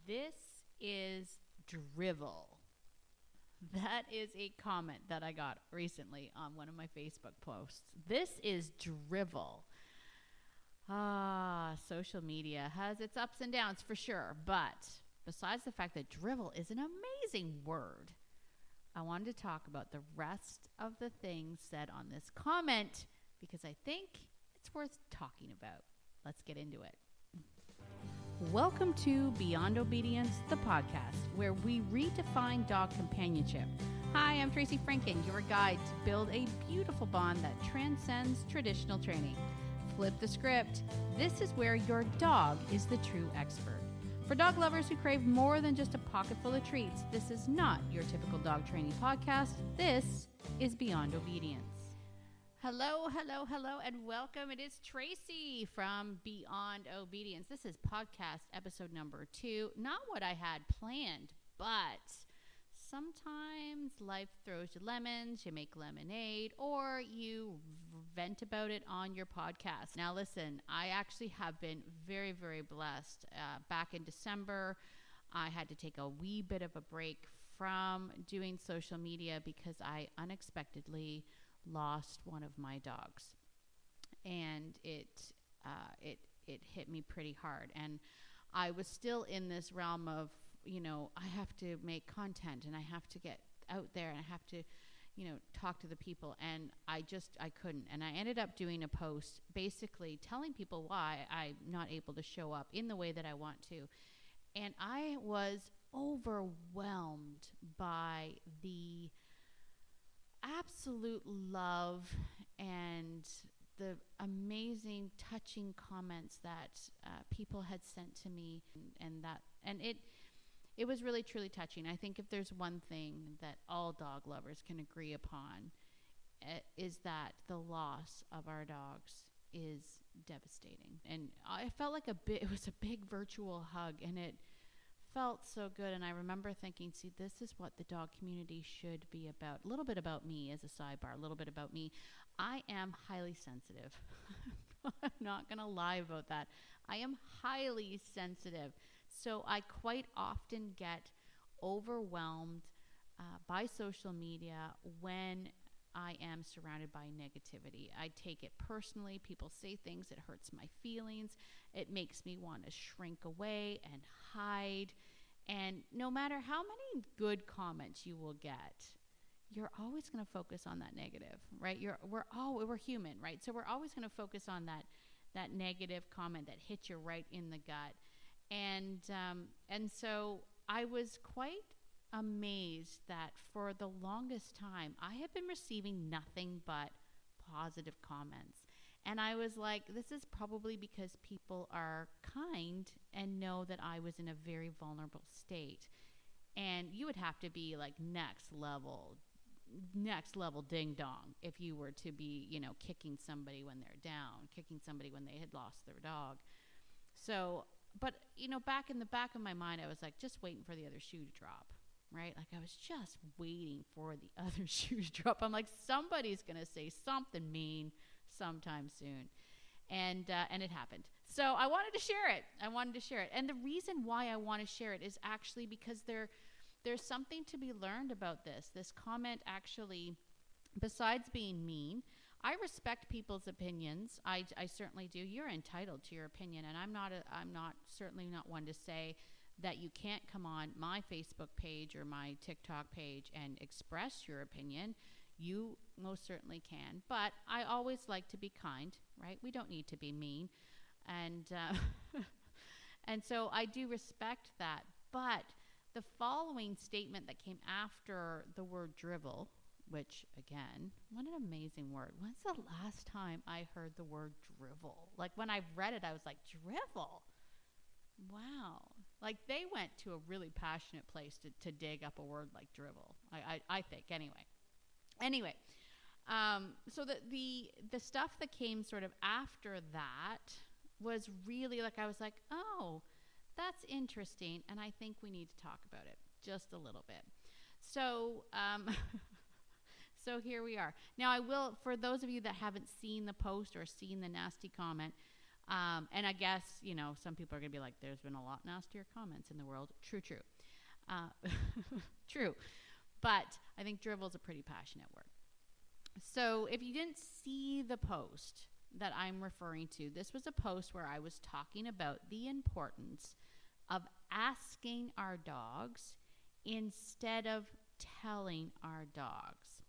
This is drivel. That is a comment that I got recently on one of my Facebook posts. This is drivel. Social media has its ups and downs for sure. But besides the fact that drivel is an amazing word, I wanted to talk about the rest of the things said on this comment because I think it's worth talking about. Let's get into it. Welcome to Beyond Obedience, the podcast, where we redefine dog companionship. Hi, I'm Tracy Franken, your guide to build a beautiful bond that transcends traditional training. Flip the script. This is where your dog is the true expert. For dog lovers who crave more than just a pocket full of treats, this is not your typical dog training podcast. This is Beyond Obedience. Hello, and welcome. It is Tracy from Beyond Obedience. This is podcast episode number 2. Not what I had planned, but sometimes life throws you lemons, you make lemonade, or you vent about it on your podcast. Now listen, I actually have been very, very blessed. Back in December, I had to take a wee bit of a break from doing social media because I unexpectedly lost one of my dogs, and it hit me pretty hard. And I was still in this realm of, I have to make content and I have to get out there and I have to, talk to the people. And I couldn't. And I ended up doing a post basically telling people why I'm not able to show up in the way that I want to. And I was overwhelmed by the absolute love and the amazing, touching comments that people had sent to me, and it was really, truly touching. I think if there's one thing that all dog lovers can agree upon, is that the loss of our dogs is devastating. And I felt like it was a big virtual hug, and it felt so good. And I remember thinking, see, this is what the dog community should be about. A little bit about me as a sidebar, a little bit about me. I am highly sensitive. I'm not going to lie about that. I am highly sensitive. So I quite often get overwhelmed by social media when I am surrounded by negativity. I take it personally. People say things, it hurts my feelings. It makes me want to shrink away and hide. And no matter how many good comments you will get, you're always going to focus on that negative, right? We're human, right? So we're always going to focus on that negative comment that hits you right in the gut. And so I was quite amazed that for the longest time I had been receiving nothing but positive comments. And I was like, this is probably because people are kind and know that I was in a very vulnerable state. And you would have to be like next level ding dong if you were to be, kicking somebody when they're down, kicking somebody when they had lost their dog. So, but, back in the back of my mind, I was like, just waiting for the other shoe to drop, right? Like I was just waiting for the other shoe to drop. I'm like, somebody's going to say something mean sometime soon. And it happened. So I wanted to share it. And the reason why I want to share it is actually because there's something to be learned about this. This comment actually, besides being mean, I respect people's opinions. I certainly do. You're entitled to your opinion, and I'm certainly not one to say that you can't come on my Facebook page or my TikTok page and express your opinion. You most certainly can, but I always like to be kind, right? We don't need to be mean, and and so I do respect that. But the following statement that came after the word drivel, which, again, what an amazing word. When's the last time I heard the word drivel? Like, when I read it, I was like, drivel? Wow. Like, they went to a really passionate place to dig up a word like drivel, I think, Anyway, so the stuff that came sort of after that was really, like, I was like, oh, that's interesting, and I think we need to talk about it just a little bit. So, so here we are. Now, I will, for those of you that haven't seen the post or seen the nasty comment, And I guess, some people are going to be like, there's been a lot nastier comments in the world. True. True. But I think drivel is a pretty passionate word. So if you didn't see the post that I'm referring to, this was a post where I was talking about the importance of asking our dogs instead of telling our dogs.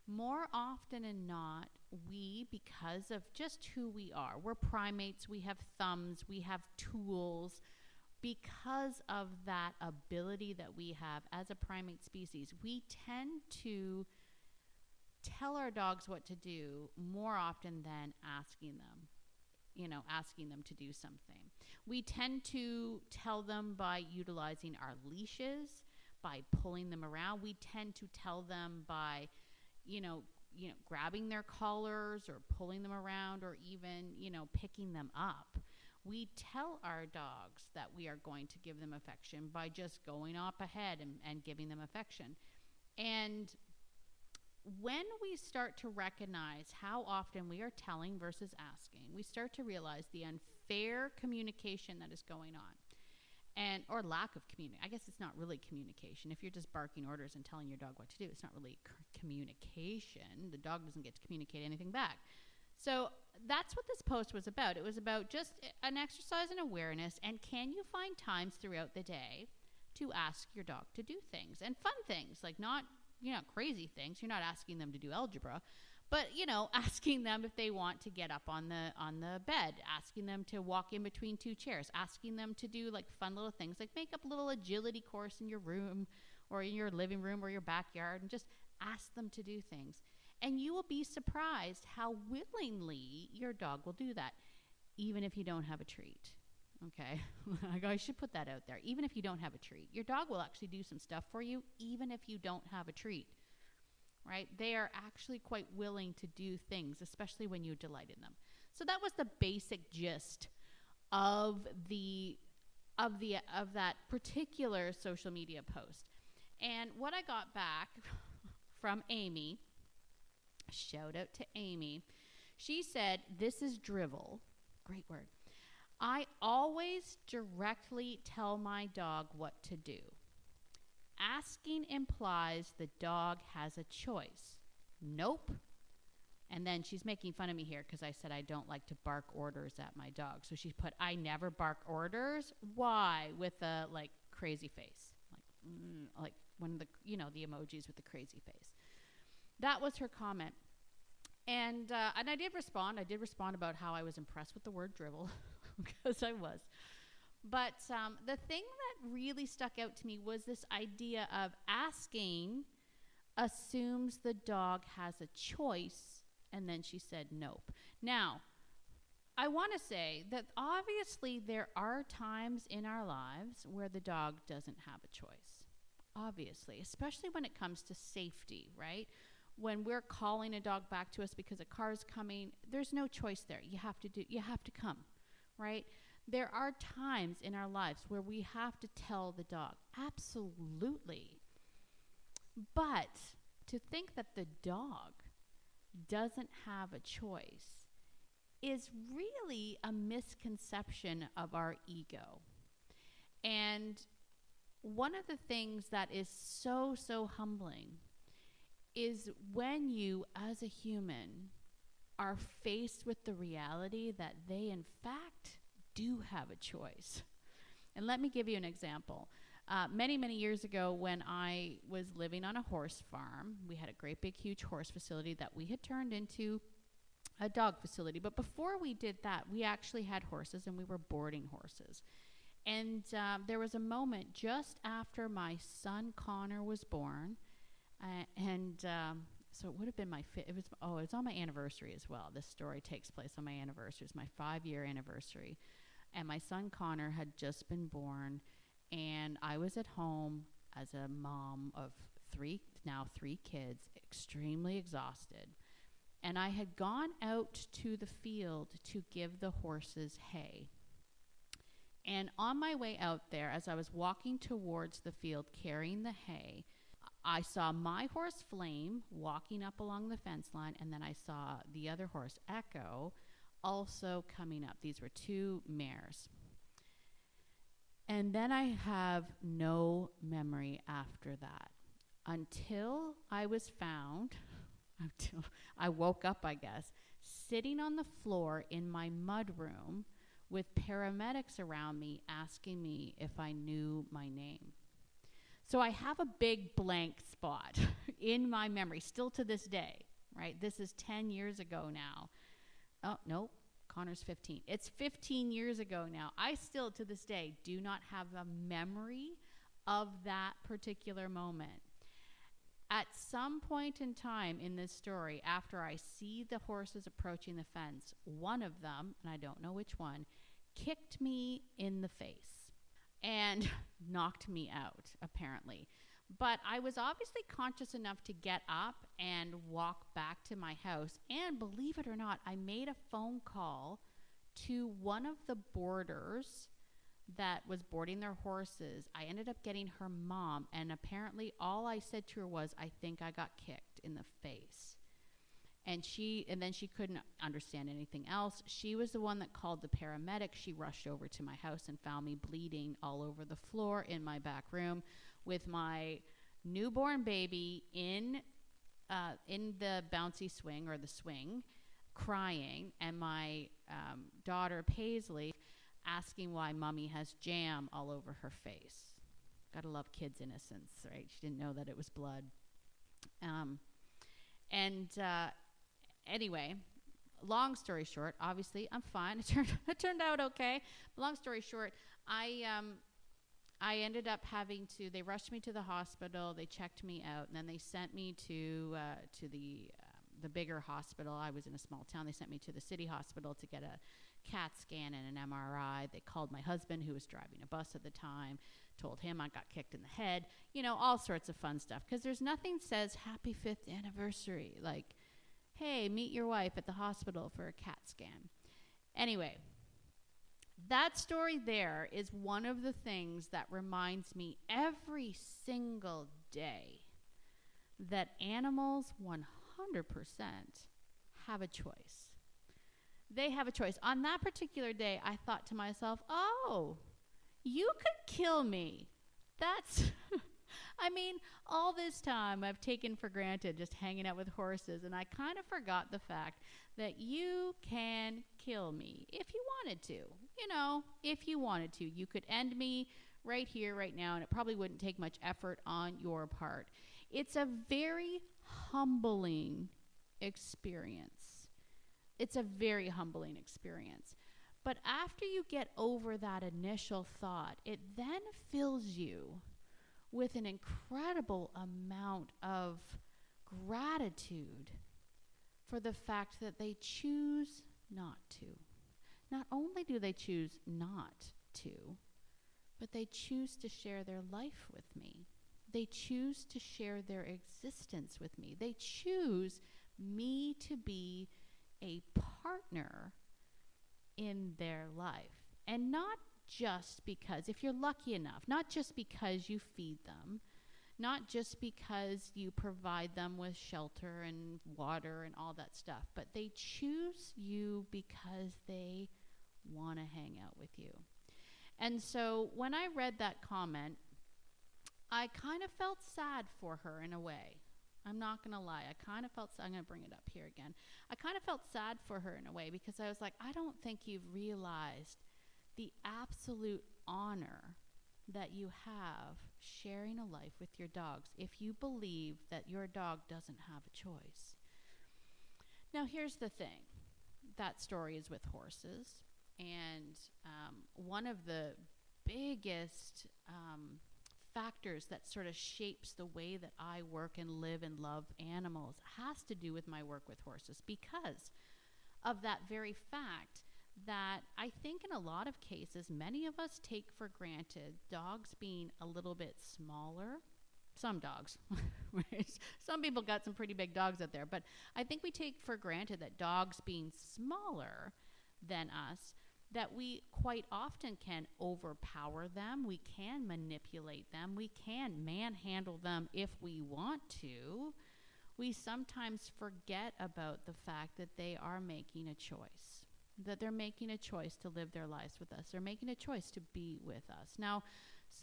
More often than not, because of just who we are, we're primates, we have thumbs, we have tools. Because of that ability that we have as a primate species, we tend to tell our dogs what to do more often than asking them to do something. We tend to tell them by utilizing our leashes, by pulling them around. We tend to tell them by, grabbing their collars or pulling them around, or even, picking them up. We tell our dogs that we are going to give them affection by just going up ahead and giving them affection. And when we start to recognize how often we are telling versus asking, we start to realize the unfair communication that is going on, or lack of communication. I guess it's not really communication. If you're just barking orders and telling your dog what to do, it's not really communication. The dog doesn't get to communicate anything back. So that's what this post was about. It was about just an exercise in awareness, and can you find times throughout the day to ask your dog to do things, and fun things, like not crazy things. You're not asking them to do algebra, but asking them if they want to get up on the bed, asking them to walk in between two chairs, asking them to do like fun little things, like make up a little agility course in your room or in your living room or your backyard, and just ask them to do things. And you will be surprised how willingly your dog will do that, even if you don't have a treat. Okay, I should put that out there. Even if you don't have a treat, your dog will actually do some stuff for you, even if you don't have a treat, right? They are actually quite willing to do things, especially when you delight in them. So that was the basic gist of that particular social media post. And what I got back from Amy, shout out to Amy, she said, "This is drivel." Great word. "I always directly tell my dog what to do. Asking implies the dog has a choice. Nope." And then she's making fun of me here because I said I don't like to bark orders at my dog. So she put, "I never bark orders. Why?" with a crazy face. Like one of the, the emojis with the crazy face. That was her comment. And I did respond. I did respond about how I was impressed with the word drivel. Because I was. But the thing that really stuck out to me was this idea of asking assumes the dog has a choice, and then she said nope. Now, I want to say that obviously there are times in our lives where the dog doesn't have a choice. Obviously, especially when it comes to safety, right? When we're calling a dog back to us because a car is coming, there's no choice there. You have to come. Right? There are times in our lives where we have to tell the dog, absolutely. But to think that the dog doesn't have a choice is really a misconception of our ego. And one of the things that is so, so humbling is when you, as a human, are faced with the reality that they, in fact, do have a choice. And let me give you an example. Many, many years ago, when I was living on a horse farm, we had a great big, huge horse facility that we had turned into a dog facility. But before we did that, we actually had horses, and we were boarding horses. And there was a moment just after my son Connor was born, so it would have been it was on my anniversary as well. This story takes place on my anniversary. It's my 5-year anniversary. And my son Connor had just been born, and I was at home as a mom of three kids, extremely exhausted. And I had gone out to the field to give the horses hay. And on my way out there, as I was walking towards the field carrying the hay, I saw my horse Flame walking up along the fence line, and then I saw the other horse, Echo, also coming up. These were 2 mares. And then I have no memory after that until I was found, until I woke up, I guess, sitting on the floor in my mud room with paramedics around me asking me if I knew my name. So I have a big blank spot in my memory, still to this day, right? This is 10 years ago now. Oh, no, Connor's 15. It's 15 years ago now. I still, to this day, do not have a memory of that particular moment. At some point in time in this story, after I see the horses approaching the fence, one of them, and I don't know which one, kicked me in the face and knocked me out, apparently. But I was obviously conscious enough to get up and walk back to my house. And believe it or not, I made a phone call to one of the boarders that was boarding their horses. I ended up getting her mom, and apparently all I said to her was, I think I got kicked in the face. And then she couldn't understand anything else. She was the one that called the paramedic. She rushed over to my house and found me bleeding all over the floor in my back room with my newborn baby in the bouncy swing, or the swing, crying, and my daughter Paisley asking why mommy has jam all over her face. Gotta love kids' innocence, right? She didn't know that it was blood. Anyway, long story short, obviously I'm fine. It turned out okay. Long story short, I ended up they rushed me to the hospital. They checked me out, and then they sent me to the bigger hospital. I was in a small town. They sent me to the city hospital to get a CAT scan and an MRI. They called my husband, who was driving a bus at the time, told him I got kicked in the head, all sorts of fun stuff. Because there's nothing says happy 5th anniversary like, hey, meet your wife at the hospital for a CAT scan. Anyway, that story there is one of the things that reminds me every single day that animals 100% have a choice. They have a choice. On that particular day, I thought to myself, oh, you could kill me. That's, all this time I've taken for granted just hanging out with horses, and I kind of forgot the fact that you can kill me if you wanted to. If you wanted to. You could end me right here, right now, and it probably wouldn't take much effort on your part. It's a very humbling experience. It's a very humbling experience. But after you get over that initial thought, it then fills you with an incredible amount of gratitude for the fact that they choose not to. Not only do they choose not to, but they choose to share their life with me. They choose to share their existence with me. They choose me to be a partner in their life. And not just because, if you're lucky enough, not just because you feed them, not just because you provide them with shelter and water and all that stuff, but they choose you because they want to hang out with you. And so when I read that comment, I kind of felt sad for her in a way. I'm not going to lie. I'm going to bring it up here again. I kind of felt sad for her in a way because I was like, I don't think you've realized the absolute honor that you have sharing a life with your dogs if you believe that your dog doesn't have a choice. Now, here's the thing. That story is with horses. And one of the biggest factors that sort of shapes the way that I work and live and love animals has to do with my work with horses, because of that very fact that I think in a lot of cases, many of us take for granted dogs being a little bit smaller. Some dogs. Some people got some pretty big dogs out there, but I think we take for granted that dogs being smaller than us, that we quite often can overpower them, we can manipulate them, we can manhandle them if we want to. We sometimes forget about the fact that they are making a choice. that they're making a choice to live their lives with us. They're making a choice to be with us. Now,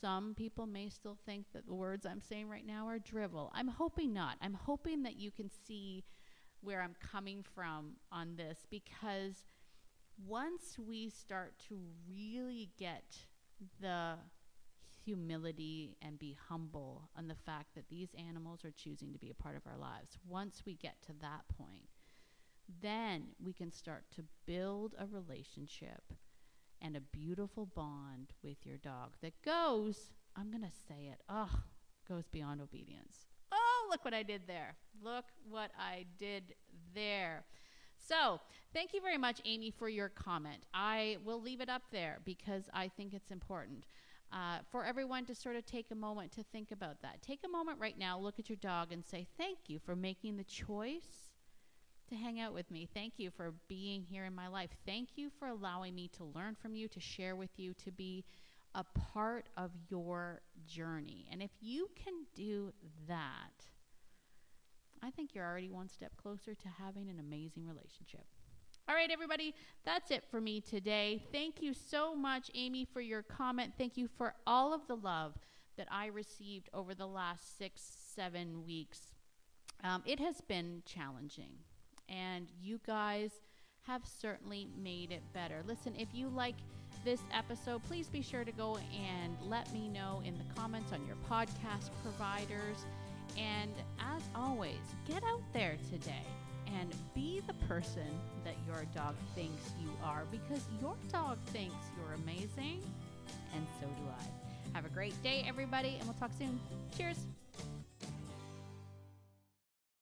some people may still think that the words I'm saying right now are drivel. I'm hoping not. I'm hoping that you can see where I'm coming from on this, because once we start to really get the humility and be humble on the fact that these animals are choosing to be a part of our lives, once we get to that point, then we can start to build a relationship and a beautiful bond with your dog that goes, I'm going to say it, goes beyond obedience. Oh, look what I did there. Look what I did there. So thank you very much, Amy, for your comment. I will leave it up there because I think it's important for everyone to sort of take a moment to think about that. Take a moment right now, look at your dog and say, thank you for making the choice to hang out with me. Thank you for being here in my life. Thank you for allowing me to learn from you, to share with you, to be a part of your journey. And if you can do that, I think you're already one step closer to having an amazing relationship. All right, everybody, that's it for me today. Thank you so much, Amy, for your comment. Thank you for all of the love that I received over the last 6-7 weeks. It has been challenging, and you guys have certainly made it better. Listen, if you like this episode, please be sure to go and let me know in the comments on your podcast providers. And as always, get out there today and be the person that your dog thinks you are, because your dog thinks you're amazing, and so do I. Have a great day, everybody, and we'll talk soon. Cheers.